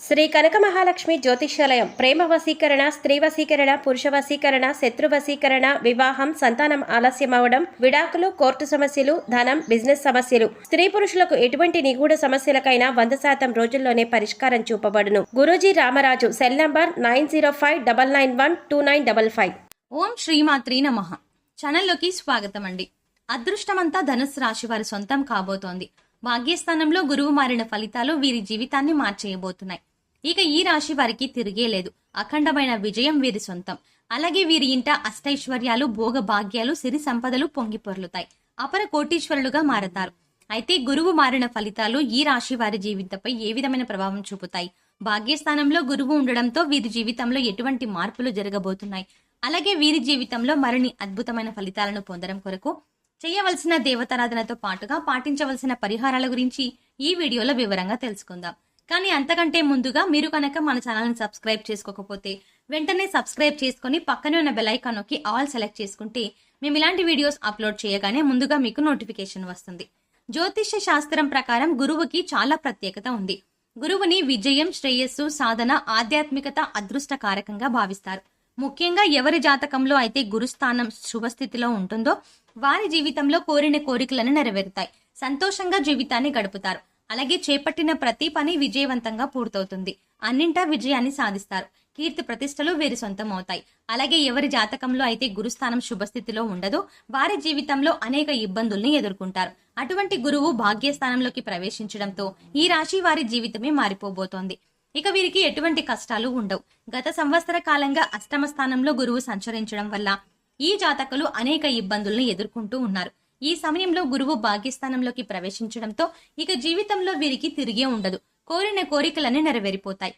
శ్రీ కనక మహాలక్ష్మి జ్యోతిష్యాలయం ప్రేమ వశీకరణ, స్త్రీ వశీకరణ, పురుష వశీకరణ, శత్రు వశీకరణ, వివాహం, సంతానం ఆలస్యం అవడం, విడాకులు, కోర్టు సమస్యలు, ధనం, బిజినెస్ సమస్యలు, స్త్రీ పురుషులకు ఎటువంటి నిగూఢ సమస్యలకైనా 100% రోజుల్లోనే పరిష్కారం చూపబడును. గురూజీ రామరాజు. Cell number 9059912955. ఓం శ్రీమాత్రి నమః. ఛానల్లోకి స్వాగతం అండి. అదృష్టమంతా ధనుస్సు రాశి వారి సొంతం కాబోతోంది. భాగ్యస్థానంలో గురువు మారిన ఫలితాలు వీరి జీవితాన్ని మార్చేయబోతున్నాయి. ఇక ఈ రాశి వారికి తిరిగే లేదు. అఖండమైన విజయం వీరి సొంతం. అలాగే వీరి ఇంట అష్టైశ్వర్యాలు, భోగ భాగ్యాలు, సిరి సంపదలు పొంగి పొర్లుతాయి. అపర కోటీశ్వరులుగా మారతారు. అయితే గురువు మారిన ఫలితాలు ఈ రాశి వారి జీవితంపై ఏ విధమైన ప్రభావం చూపుతాయి? భాగ్యస్థానంలో గురువు ఉండడంతో వీరి జీవితంలో ఎటువంటి మార్పులు జరగబోతున్నాయి? అలాగే వీరి జీవితంలో మరిన్ని అద్భుతమైన ఫలితాలను పొందడం కొరకు చేయవలసిన దేవతారాధనతో పాటుగా పాటించవలసిన పరిహారాల గురించి ఈ వీడియోలో వివరంగా తెలుసుకుందాం. కానీ అంతకంటే ముందుగా మీరు కనుక మన ఛానల్ని సబ్స్క్రైబ్ చేసుకోకపోతే వెంటనే సబ్స్క్రైబ్ చేసుకుని పక్కనే ఉన్న బెల్ ఐకాన్ నొక్కి ఆల్ సెలెక్ట్ చేసుకుంటే మేము ఇలాంటి వీడియోస్ అప్లోడ్ చేయగానే ముందుగా మీకు నోటిఫికేషన్ వస్తుంది. జ్యోతిష్య శాస్త్రం ప్రకారం గురువుకి చాలా ప్రత్యేకత ఉంది. గురువుని విజయం, శ్రేయస్సు, సాధన, ఆధ్యాత్మికత, అదృష్ట కారకంగా భావిస్తారు. ముఖ్యంగా ఎవరి జాతకంలో అయితే గురుస్థానం శుభస్థితిలో ఉంటుందో వారి జీవితంలో కోరిన కోరికలను నెరవేరుతాయి. సంతోషంగా జీవితాన్ని గడుపుతారు. అలాగే చేపట్టిన ప్రతి పని విజయవంతంగా పూర్తవుతుంది. అన్నింటా విజయాన్ని సాధిస్తారు. కీర్తి ప్రతిష్టలు వీరి సొంతం అవుతాయి. అలాగే ఎవరి జాతకంలో అయితే గురుస్థానం శుభస్థితిలో ఉండదో వారి జీవితంలో అనేక ఇబ్బందుల్ని ఎదుర్కొంటారు. అటువంటి గురువు భాగ్యస్థానంలోకి ప్రవేశించడంతో ఈ రాశి వారి జీవితమే మారిపోబోతోంది. ఇక వీరికి ఎటువంటి కష్టాలు ఉండవు. గత సంవత్సర కాలంగా అష్టమ స్థానంలో గురువు సంచరించడం వల్ల ఈ జాతకులు అనేక ఇబ్బందులను ఎదుర్కొంటూ ఉన్నారు. ఈ సమయంలో గురువు భాగ్యస్థానంలోకి ప్రవేశించడంతో ఇక జీవితంలో వీరికి తిరిగే ఉండదు. కోరిన కోరికలన్నీ నెరవేరిపోతాయి.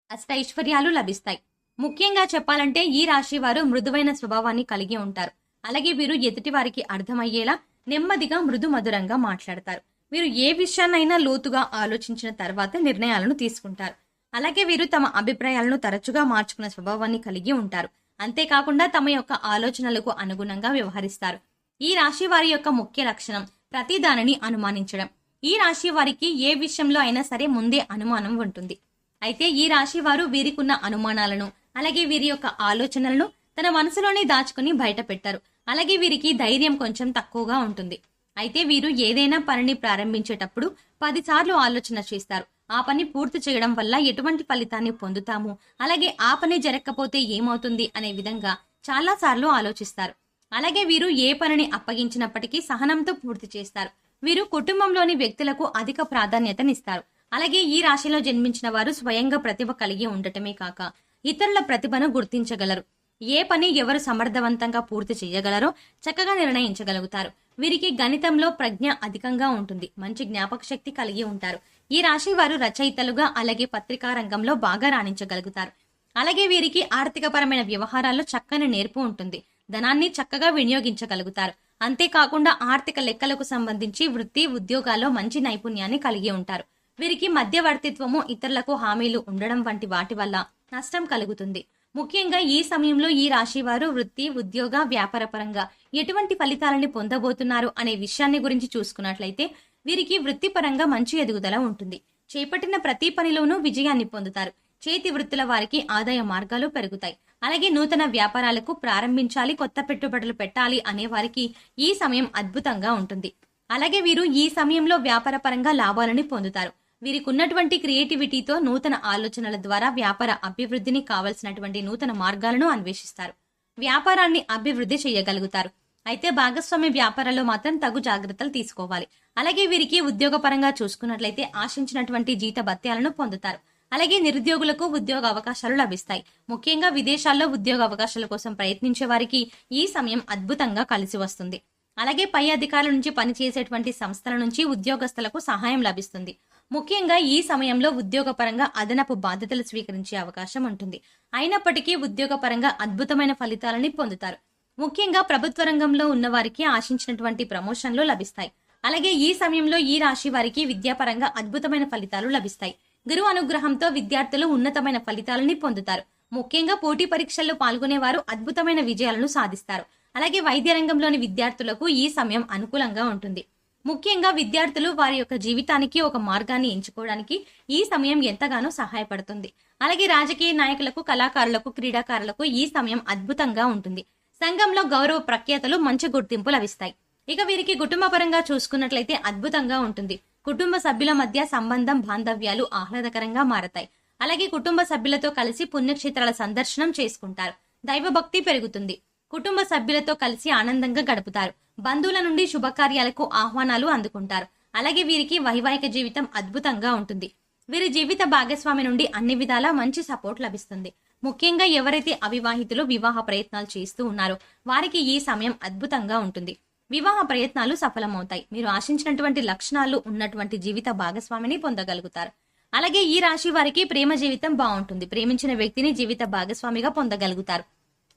అష్టైశ్వర్యాలు లభిస్తాయి. ముఖ్యంగా చెప్పాలంటే ఈ రాశి వారు మృదువైన స్వభావాన్ని కలిగి ఉంటారు. అలాగే వీరు ఎదుటి వారికి అర్థమయ్యేలా నెమ్మదిగా మృదు మధురంగా మాట్లాడతారు. వీరు ఏ విషయాన్నైనా లోతుగా ఆలోచించిన తర్వాత నిర్ణయాలను తీసుకుంటారు. అలాగే వీరు తమ అభిప్రాయాలను తరచుగా మార్చుకున్న స్వభావాన్ని కలిగి ఉంటారు. అంతేకాకుండా తమ యొక్క ఆలోచనలకు అనుగుణంగా వ్యవహరిస్తారు. ఈ రాశి వారి యొక్క ముఖ్య లక్షణం ప్రతి దానిని అనుమానించడం. ఈ రాశి వారికి ఏ విషయంలో అయినా సరే ముందే అనుమానం ఉంటుంది. అయితే ఈ రాశి వారు వీరికున్న అనుమానాలను అలాగే వీరి యొక్క ఆలోచనలను తన మనసులోనే దాచుకుని బయట పెట్టారు. అలాగే వీరికి ధైర్యం కొంచెం తక్కువగా ఉంటుంది. అయితే వీరు ఏదైనా పనిని ప్రారంభించేటప్పుడు 10 సార్లు ఆలోచన చేస్తారు. ఆ పని పూర్తి చేయడం వల్ల ఎటువంటి ఫలితాన్ని పొందుతాము, అలాగే ఆ పని జరగకపోతే ఏమవుతుంది అనే విధంగా చాలా సార్లు ఆలోచిస్తారు. అలాగే వీరు ఏ పనిని అప్పగించినప్పటికీ సహనంతో పూర్తి చేస్తారు. వీరు కుటుంబంలోని వ్యక్తులకు అధిక ప్రాధాన్యతనిస్తారు. అలాగే ఈ రాశిలో జన్మించిన వారు స్వయంగా ప్రతిభ కలిగి ఉండటమే కాక ఇతరుల ప్రతిభను గుర్తించగలరు. ఏ పని ఎవరు సమర్థవంతంగా పూర్తి చేయగలరో చక్కగా నిర్ణయించగలుగుతారు. వీరికి గణితంలో ప్రజ్ఞ అధికంగా ఉంటుంది. మంచి జ్ఞాపక శక్తి కలిగి ఉంటారు. ఈ రాశి వారు రచయితలుగా అలాగే పత్రికా రంగంలో బాగా రాణించగలుగుతారు. అలాగే వీరికి ఆర్థికపరమైన వ్యవహారాల్లో చక్కని నేర్పు ఉంటుంది. ధనాన్ని చక్కగా వినియోగించగలుగుతారు. అంతేకాకుండా ఆర్థిక లెక్కలకు సంబంధించి వృత్తి, ఉద్యోగాల్లో మంచి నైపుణ్యాన్ని కలిగి ఉంటారు. వీరికి మధ్యవర్తిత్వము, ఇతరులకు హామీలు ఉండడం వంటి వాటి వల్ల నష్టం కలుగుతుంది. ముఖ్యంగా ఈ సమయంలో ఈ రాశి వారు వృత్తి, ఉద్యోగ, వ్యాపార పరంగా ఎటువంటి ఫలితాలని పొందబోతున్నారు అనే విషయాన్ని గురించి చూసుకున్నట్లయితే వీరికి వృత్తిపరంగా మంచి ఎదుగుదల ఉంటుంది. చేపట్టిన ప్రతి పనిలోనూ విజయాన్ని పొందుతారు. చేతి వృత్తుల వారికి ఆదాయ మార్గాలు పెరుగుతాయి. అలాగే నూతన వ్యాపారాలకు ప్రారంభించాలి, కొత్త పెట్టుబడులు పెట్టాలి అనే వారికి ఈ సమయం అద్భుతంగా ఉంటుంది. అలాగే వీరు ఈ సమయంలో వ్యాపార పరంగా లాభాలని పొందుతారు. వీరికి ఉన్నటువంటి క్రియేటివిటీతో నూతన ఆలోచనల ద్వారా వ్యాపార అభివృద్ధిని కావలసినటువంటి నూతన మార్గాలను అన్వేషిస్తారు. వ్యాపారాన్ని అభివృద్ధి చేయగలుగుతారు. అయితే భాగస్వామ్య వ్యాపారాల్లో మాత్రం తగు జాగ్రత్తలు తీసుకోవాలి. అలాగే వీరికి ఉద్యోగపరంగా చూసుకున్నట్లయితే ఆశించినటువంటి జీత భత్యాలను పొందుతారు. అలాగే నిరుద్యోగులకు ఉద్యోగ అవకాశాలు లభిస్తాయి. ముఖ్యంగా విదేశాల్లో ఉద్యోగ అవకాశాల కోసం ప్రయత్నించే వారికి ఈ సమయం అద్భుతంగా కలిసి వస్తుంది. అలాగే పై అధికారుల నుంచి పనిచేసేటువంటి సంస్థల నుంచి ఉద్యోగస్తులకు సహాయం లభిస్తుంది. ముఖ్యంగా ఈ సమయంలో ఉద్యోగపరంగా అదనపు బాధ్యతలు స్వీకరించే అవకాశం ఉంటుంది. అయినప్పటికీ ఉద్యోగపరంగా అద్భుతమైన ఫలితాలని పొందుతారు. ముఖ్యంగా ప్రభుత్వ రంగంలో ఉన్న వారికి ఆశించినటువంటి ప్రమోషన్లు లభిస్తాయి. అలాగే ఈ సమయంలో ఈ రాశి వారికి విద్యాపరంగా అద్భుతమైన ఫలితాలు లభిస్తాయి. గురువు అనుగ్రహంతో విద్యార్థులు ఉన్నతమైన ఫలితాలని పొందుతారు. ముఖ్యంగా పోటీ పరీక్షల్లో పాల్గొనేవారు అద్భుతమైన విజయాలను సాధిస్తారు. అలాగే వైద్య రంగంలోని విద్యార్థులకు ఈ సమయం అనుకూలంగా ఉంటుంది. ముఖ్యంగా విద్యార్థులు వారి యొక్క జీవితానికి ఒక మార్గాన్ని ఎంచుకోవడానికి ఈ సమయం ఎంతగానో సహాయపడుతుంది. అలాగే రాజకీయ నాయకులకు, కళాకారులకు, క్రీడాకారులకు ఈ సమయం అద్భుతంగా ఉంటుంది. సంఘంలో గౌరవ ప్రఖ్యాతలు, మంచి గుర్తింపు లభిస్తాయి. ఇక వీరికి కుటుంబ పరంగా చూసుకున్నట్లయితే అద్భుతంగా ఉంటుంది. కుటుంబ సభ్యుల మధ్య సంబంధం, బాంధవ్యాలు ఆహ్లాదకరంగా మారతాయి. అలాగే కుటుంబ సభ్యులతో కలిసి పుణ్యక్షేత్రాల సందర్శనం చేసుకుంటారు. దైవభక్తి పెరుగుతుంది. కుటుంబ సభ్యులతో కలిసి ఆనందంగా గడుపుతారు. బంధువుల నుండి శుభకార్యాలకు ఆహ్వానాలు అందుకుంటారు. అలాగే వీరికి వైవాహిక జీవితం అద్భుతంగా ఉంటుంది. వీరి జీవిత భాగస్వామి నుండి అన్ని విధాలా మంచి సపోర్ట్ లభిస్తుంది. ముఖ్యంగా ఎవరైతే అవివాహితులు వివాహ ప్రయత్నాలు చేస్తూ ఉన్నారో వారికి ఈ సమయం అద్భుతంగా ఉంటుంది. వివాహ ప్రయత్నాలు సఫలమవుతాయి. మీరు ఆశించినటువంటి లక్షణాలు ఉన్నటువంటి జీవిత భాగస్వామిని పొందగలుగుతారు. అలాగే ఈ రాశి వారికి ప్రేమ జీవితం బాగుంటుంది. ప్రేమించిన వ్యక్తిని జీవిత భాగస్వామిగా పొందగలుగుతారు.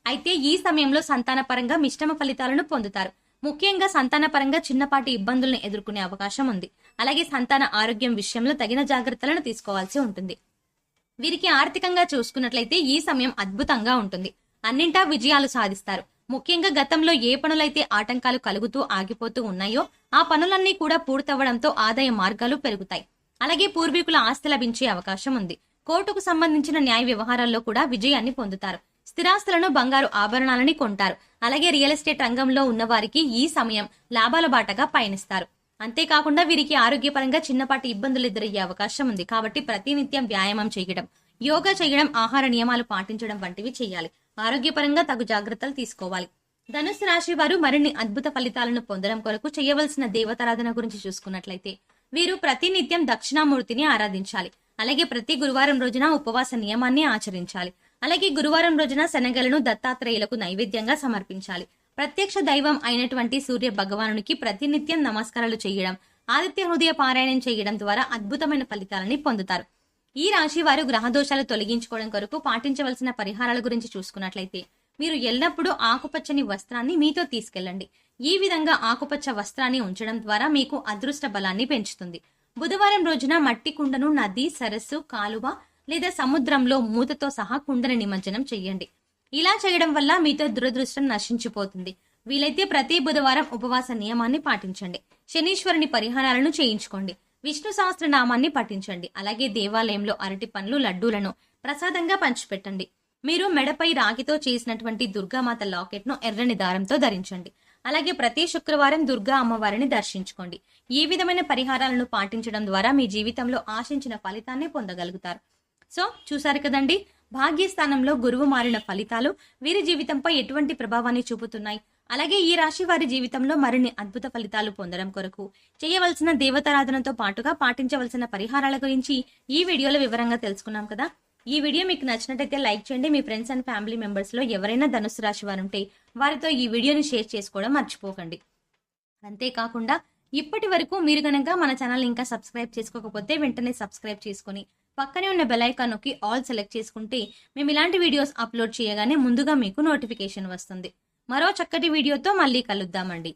అయితే ఈ సమయంలో సంతాన పరంగా మిశ్రమ ఫలితాలను పొందుతారు. ముఖ్యంగా సంతాన పరంగా చిన్నపాటి ఇబ్బందులను ఎదుర్కొనే అవకాశం ఉంది. అలాగే సంతాన ఆరోగ్యం విషయంలో తగిన జాగ్రత్తలను తీసుకోవాల్సి ఉంటుంది. వీరికి ఆర్థికంగా చూసుకున్నట్లయితే ఈ సమయం అద్భుతంగా ఉంటుంది. అన్నింటా విజయాలు సాధిస్తారు. ముఖ్యంగా గతంలో ఏ పనులైతే ఆటంకాలు కలుగుతూ ఆగిపోతూ ఉన్నాయో ఆ పనులన్నీ కూడా పూర్తవడంతో ఆదాయ మార్గాలు పెరుగుతాయి. అలాగే పూర్వీకుల ఆస్తి లభించే అవకాశం ఉంది. కోర్టుకు సంబంధించిన న్యాయ వ్యవహారాల్లో కూడా విజయాన్ని పొందుతారు. స్థిరాస్తులను, బంగారు ఆభరణాలని కొంటారు. అలాగే రియల్ ఎస్టేట్ రంగంలో ఉన్న వారికి ఈ సమయం లాభాల బాటగా పయనిస్తారు. అంతేకాకుండా వీరికి ఆరోగ్యపరంగా చిన్నపాటి ఇబ్బందులు ఎదురయ్యే అవకాశం ఉంది. కాబట్టి ప్రతినిత్యం వ్యాయామం చేయడం, యోగా చేయడం, ఆహార నియమాలు పాటించడం వంటివి చేయాలి. ఆరోగ్యపరంగా తగు జాగ్రత్తలు తీసుకోవాలి. ధనుసు రాశి వారు మరిన్ని అద్భుత ఫలితాలను పొందడం కొరకు చేయవలసిన దేవతారాధన గురించి చూసుకున్నట్లయితే వీరు ప్రతినిత్యం దక్షిణామూర్తిని ఆరాధించాలి. అలాగే ప్రతి గురువారం రోజున ఉపవాస నియమాన్ని ఆచరించాలి. అలాగే గురువారం రోజున శనగలను దత్తాత్రేయులకు నైవేద్యంగా సమర్పించాలి. ప్రత్యక్ష దైవం అయినటువంటి సూర్య భగవానునికి ప్రతినిత్యం నమస్కారాలు చేయడం, ఆదిత్య హృదయ పారాయణం చేయడం ద్వారా అద్భుతమైన ఫలితాలని పొందుతారు. ఈ రాశి వారు గ్రహదోషాలు తొలగించుకోవడం కొరకు పాటించవలసిన పరిహారాల గురించి చూసుకున్నట్లయితే మీరు ఎల్లప్పుడూ ఆకుపచ్చని వస్త్రాన్ని మీతో తీసుకెళ్లండి. ఈ విధంగా ఆకుపచ్చ వస్త్రాన్ని ఉంచడం ద్వారా మీకు అదృష్ట బలాన్ని పెంచుతుంది. బుధవారం రోజున మట్టి కుండను నది, సరస్సు, కాలువ లేదా సముద్రంలో మూతతో సహా కుండని నిమజ్జనం చెయ్యండి. ఇలా చేయడం వల్ల మీతో దురదృష్టం నశించిపోతుంది. వీలైతే ప్రతి బుధవారం ఉపవాస నియమాన్ని పాటించండి. శనీశ్వరుని పరిహారాలను చేయించుకోండి. విష్ణు సహస్రనామాన్ని పఠించండి. అలాగే దేవాలయంలో అరటి పండ్లు, లడ్డూలను ప్రసాదంగా పంచిపెట్టండి. మీరు మెడపై రాగితో చేసినటువంటి దుర్గామాత లాకెట్ ను ఎర్రని దారంతో ధరించండి. అలాగే ప్రతి శుక్రవారం దుర్గా అమ్మవారిని దర్శించుకోండి. ఈ విధమైన పరిహారాలను పాటించడం ద్వారా మీ జీవితంలో ఆశించిన ఫలితాన్ని పొందగలుగుతారు. సో చూసారు కదండి, భాగ్యస్థానంలో గురువు మారిన ఫలితాలు వీరి జీవితంపై ఎటువంటి ప్రభావాన్ని చూపుతున్నాయి. అలాగే ఈ రాశి వారి జీవితంలో మరిన్ని అద్భుత ఫలితాలు పొందడం కొరకు చేయవలసిన దేవతారాధనతో పాటుగా పాటించవలసిన పరిహారాల గురించి ఈ వీడియోలో వివరంగా తెలుసుకున్నాం కదా. ఈ వీడియో మీకు నచ్చినట్టయితే లైక్ చేయండి. మీ ఫ్రెండ్స్ అండ్ ఫ్యామిలీ మెంబర్స్ లో ఎవరైనా ధనుసు రాశి వారు ఉంటే వారితో ఈ వీడియోని షేర్ చేసుకోవడం మర్చిపోకండి. అంతేకాకుండా ఇప్పటి వరకు మీరు గనక మన ఛానల్ ఇంకా సబ్స్క్రైబ్ చేసుకోకపోతే వెంటనే సబ్స్క్రైబ్ చేసుకుని పక్కనే ఉన్న బెల్ ఐకాన్ నొక్కి ఆల్ సెలెక్ట్ చేసుకుంటే మేము ఇలాంటి వీడియోస్ అప్లోడ్ చేయగానే ముందుగా మీకు నోటిఫికేషన్ వస్తుంది. మరో చక్కటి వీడియోతో మళ్ళీ కలుద్దామండి.